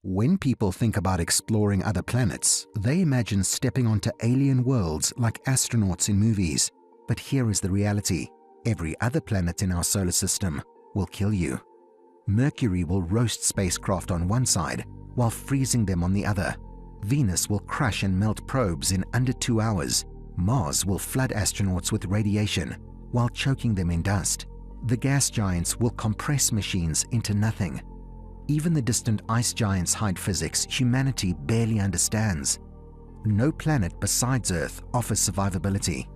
When people think about exploring other planets, they imagine stepping onto alien worlds like astronauts in movies. But here is the reality. Every other planet in our solar system will kill you. Mercury will roast spacecraft on one side while freezing them on the other. Venus will crush and melt probes in under 2 hours. Mars will flood astronauts with radiation while choking them in dust. The gas giants will compress machines into nothing. Even the distant ice giants hide physics humanity barely understands. No planet besides Earth offers survivability.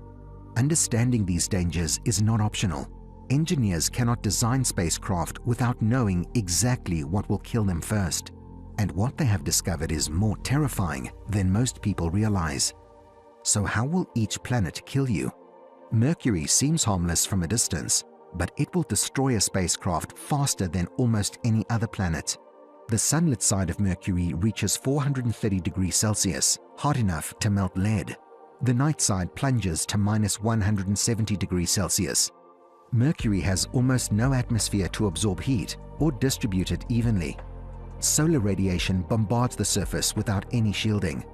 Understanding these dangers is not optional. Engineers cannot design spacecraft without knowing exactly what will kill them first. And what they have discovered is more terrifying than most people realize. So how will each planet kill you? Mercury seems harmless from a distance, but it will destroy a spacecraft faster than almost any other planet. The sunlit side of Mercury reaches 430 degrees Celsius, hot enough to melt lead. The night side plunges to minus 170 degrees Celsius. Mercury has almost no atmosphere to absorb heat or distribute it evenly. Solar radiation bombards the surface without any shielding.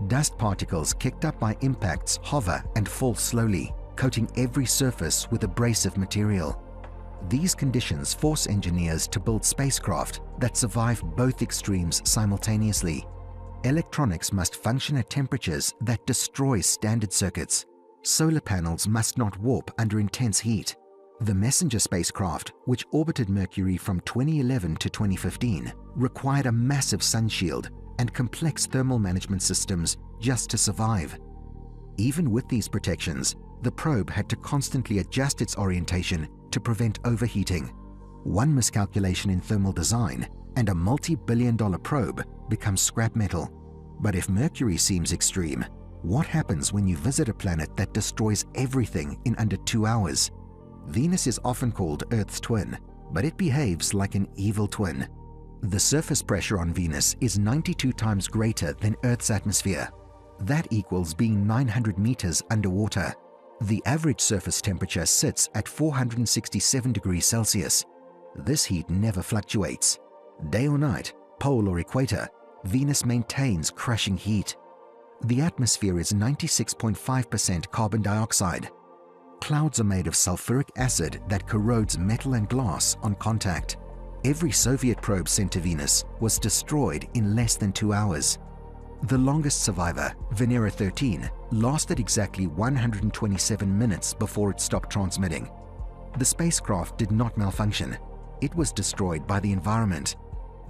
Dust particles kicked up by impacts hover and fall slowly, coating every surface with abrasive material. These conditions force engineers to build spacecraft that survive both extremes simultaneously. Electronics must function at temperatures that destroy standard circuits. Solar panels must not warp under intense heat. The Messenger spacecraft, which orbited Mercury from 2011 to 2015, required a massive sun shield and complex thermal management systems just to survive. Even with these protections, the probe had to constantly adjust its orientation to prevent overheating. One miscalculation in thermal design and a multi-billion-dollar probe becomes scrap metal. But if Mercury seems extreme, what happens when you visit a planet that destroys everything in under 2 hours? Venus is often called Earth's twin, but it behaves like an evil twin. The surface pressure on Venus is 92 times greater than Earth's atmosphere. That equals being 900 meters underwater. The average surface temperature sits at 467 degrees Celsius. This heat never fluctuates. Day or night, pole or equator, Venus maintains crushing heat. The atmosphere is 96.5% carbon dioxide. Clouds are made of sulfuric acid that corrodes metal and glass on contact. Every Soviet probe sent to Venus was destroyed in less than 2 hours. The longest survivor, Venera 13, lasted exactly 127 minutes before it stopped transmitting. The spacecraft did not malfunction. It was destroyed by the environment.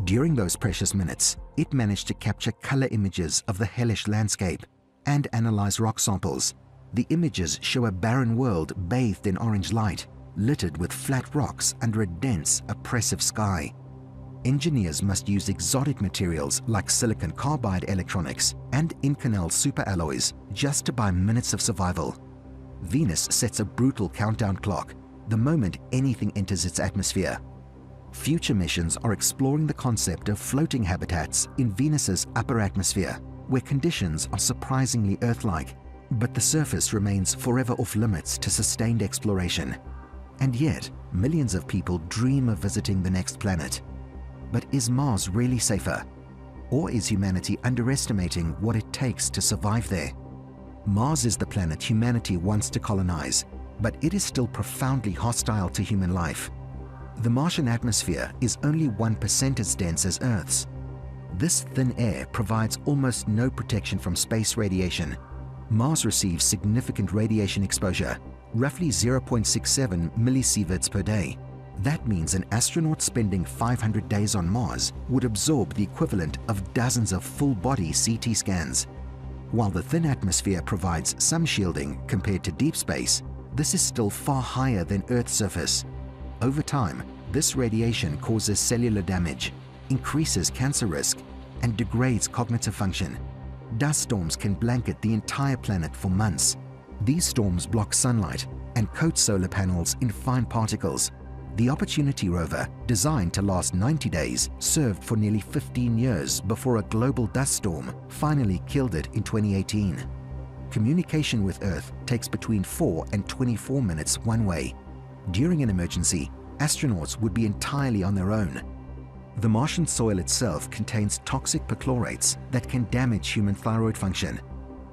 During those precious minutes, it managed to capture color images of the hellish landscape and analyze rock samples. The images show a barren world bathed in orange light, littered with flat rocks under a dense, oppressive sky. Engineers must use exotic materials like silicon carbide electronics and Inconel superalloys just to buy minutes of survival. Venus sets a brutal countdown clock the moment anything enters its atmosphere. Future missions are exploring the concept of floating habitats in Venus's upper atmosphere, where conditions are surprisingly Earth-like, but the surface remains forever off-limits to sustained exploration. And yet, millions of people dream of visiting the next planet. But is Mars really safer? Or is humanity underestimating what it takes to survive there? Mars is the planet humanity wants to colonize, but it is still profoundly hostile to human life. The Martian atmosphere is only 1% as dense as Earth's. This thin air provides almost no protection from space radiation. Mars receives significant radiation exposure, roughly 0.67 millisieverts per day. That means an astronaut spending 500 days on Mars would absorb the equivalent of dozens of full-body CT scans. While the thin atmosphere provides some shielding compared to deep space, this is still far higher than Earth's surface. Over time, this radiation causes cellular damage, increases cancer risk, and degrades cognitive function. Dust storms can blanket the entire planet for months. These storms block sunlight and coat solar panels in fine particles. The Opportunity rover, designed to last 90 days, served for nearly 15 years before a global dust storm finally killed it in 2018. Communication with Earth takes between 4 and 24 minutes one way. During an emergency, astronauts would be entirely on their own. The Martian soil itself contains toxic perchlorates that can damage human thyroid function.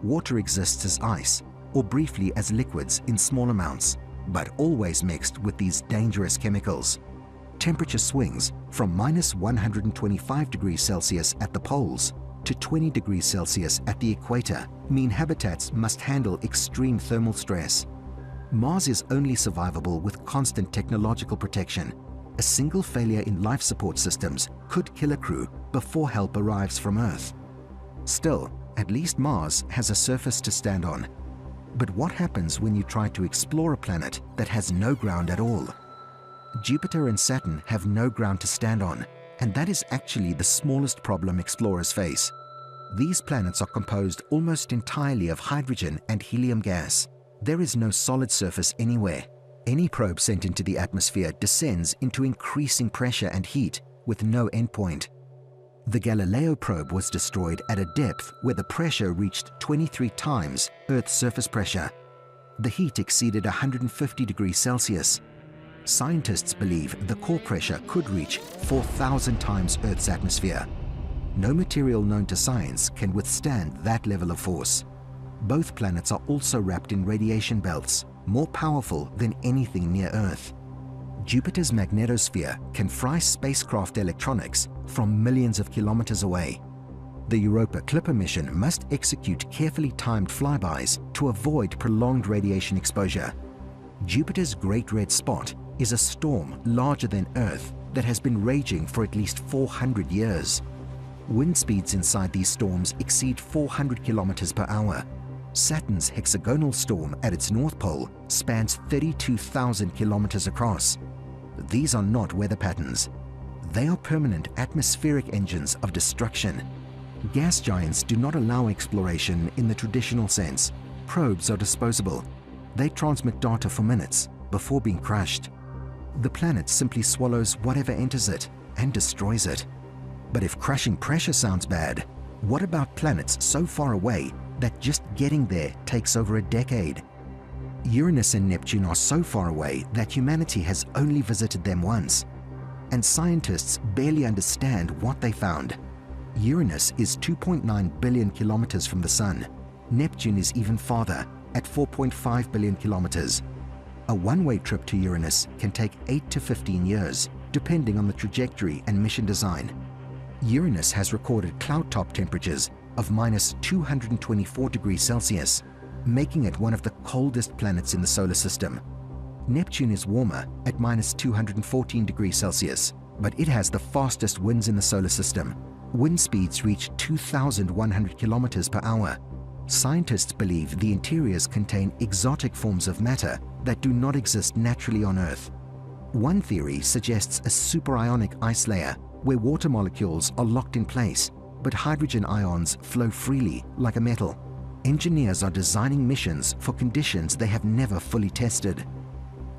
Water exists as ice, or briefly as liquids in small amounts, but always mixed with these dangerous chemicals. Temperature swings from minus 125 degrees Celsius at the poles to 20 degrees Celsius at the equator mean habitats must handle extreme thermal stress. Mars is only survivable with constant technological protection. A single failure in life support systems could kill a crew before help arrives from Earth. Still, at least Mars has a surface to stand on. But what happens when you try to explore a planet that has no ground at all? Jupiter and Saturn have no ground to stand on, and that is actually the smallest problem explorers face. These planets are composed almost entirely of hydrogen and helium gas. There is no solid surface anywhere. Any probe sent into the atmosphere descends into increasing pressure and heat with no endpoint. The Galileo probe was destroyed at a depth where the pressure reached 23 times Earth's surface pressure. The heat exceeded 150 degrees Celsius. Scientists believe the core pressure could reach 4,000 times Earth's atmosphere. No material known to science can withstand that level of force. Both planets are also wrapped in radiation belts, more powerful than anything near Earth. Jupiter's magnetosphere can fry spacecraft electronics from millions of kilometers away. The Europa Clipper mission must execute carefully timed flybys to avoid prolonged radiation exposure. Jupiter's Great Red Spot is a storm larger than Earth that has been raging for at least 400 years. Wind speeds inside these storms exceed 400 kilometers per hour. Saturn's hexagonal storm at its north pole spans 32,000 kilometers across. These are not weather patterns. They are permanent atmospheric engines of destruction. Gas giants do not allow exploration in the traditional sense. Probes are disposable. They transmit data for minutes before being crushed. The planet simply swallows whatever enters it and destroys it. But if crushing pressure sounds bad, what about planets so far away that just getting there takes over a decade? Uranus and Neptune are so far away that humanity has only visited them once, and scientists barely understand what they found. Uranus is 2.9 billion kilometers from the Sun. Neptune is even farther, at 4.5 billion kilometers. A one-way trip to Uranus can take 8 to 15 years, depending on the trajectory and mission design. Uranus has recorded cloud top temperatures of minus 224 degrees Celsius, making it one of the coldest planets in the solar system. Neptune is warmer at minus 214 degrees Celsius, but it has the fastest winds in the solar system. Wind speeds reach 2,100 kilometers per hour. Scientists believe the interiors contain exotic forms of matter that do not exist naturally on Earth. One theory suggests a superionic ice layer where water molecules are locked in place, but hydrogen ions flow freely like a metal. Engineers are designing missions for conditions they have never fully tested.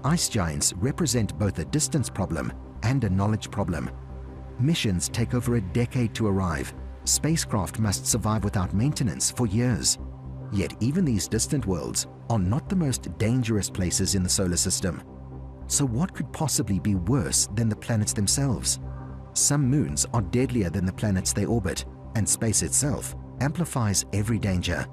Ice giants represent both a distance problem and a knowledge problem. Missions take over a decade to arrive. Spacecraft must survive without maintenance for years. Yet even these distant worlds are not the most dangerous places in the solar system. So what could possibly be worse than the planets themselves? Some moons are deadlier than the planets they orbit, and space itself amplifies every danger.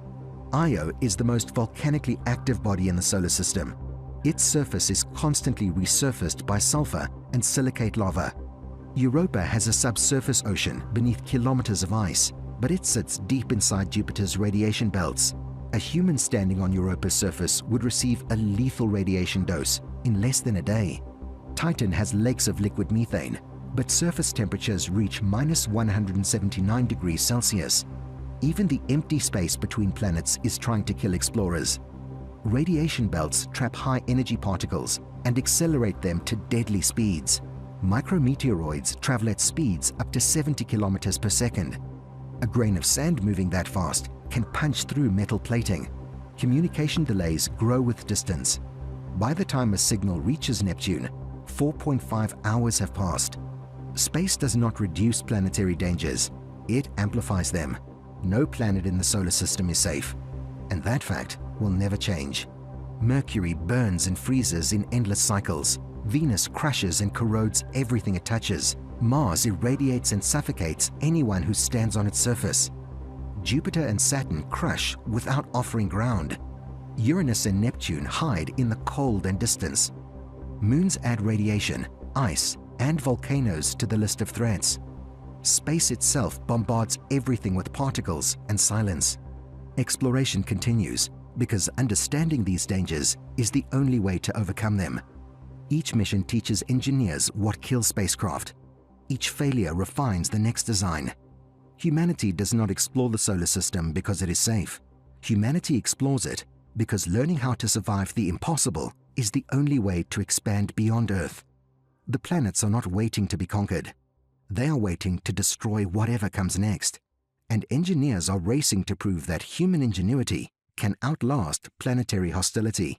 Io is the most volcanically active body in the solar system. Its surface is constantly resurfaced by sulfur and silicate lava. Europa has a subsurface ocean beneath kilometers of ice, but it sits deep inside Jupiter's radiation belts. A human standing on Europa's surface would receive a lethal radiation dose in less than a day. Titan has lakes of liquid methane, but surface temperatures reach minus 179 degrees Celsius. Even the empty space between planets is trying to kill explorers. Radiation belts trap high-energy particles and accelerate them to deadly speeds. Micrometeoroids travel at speeds up to 70 kilometers per second. A grain of sand moving that fast can punch through metal plating. Communication delays grow with distance. By the time a signal reaches Neptune, 4.5 hours have passed. Space does not reduce planetary dangers, it amplifies them. No planet in the solar system is safe, and that fact will never change. Mercury burns and freezes in endless cycles. Venus crushes and corrodes everything it touches. Mars irradiates and suffocates anyone who stands on its surface. Jupiter and Saturn crush without offering ground. Uranus and Neptune hide in the cold and distance. Moons add radiation, ice, and volcanoes to the list of threats. Space itself bombards everything with particles and silence. Exploration continues because understanding these dangers is the only way to overcome them. Each mission teaches engineers what kills spacecraft. Each failure refines the next design. Humanity does not explore the solar system because it is safe. Humanity explores it because learning how to survive the impossible is the only way to expand beyond Earth. The planets are not waiting to be conquered. They are waiting to destroy whatever comes next. And engineers are racing to prove that human ingenuity can outlast planetary hostility.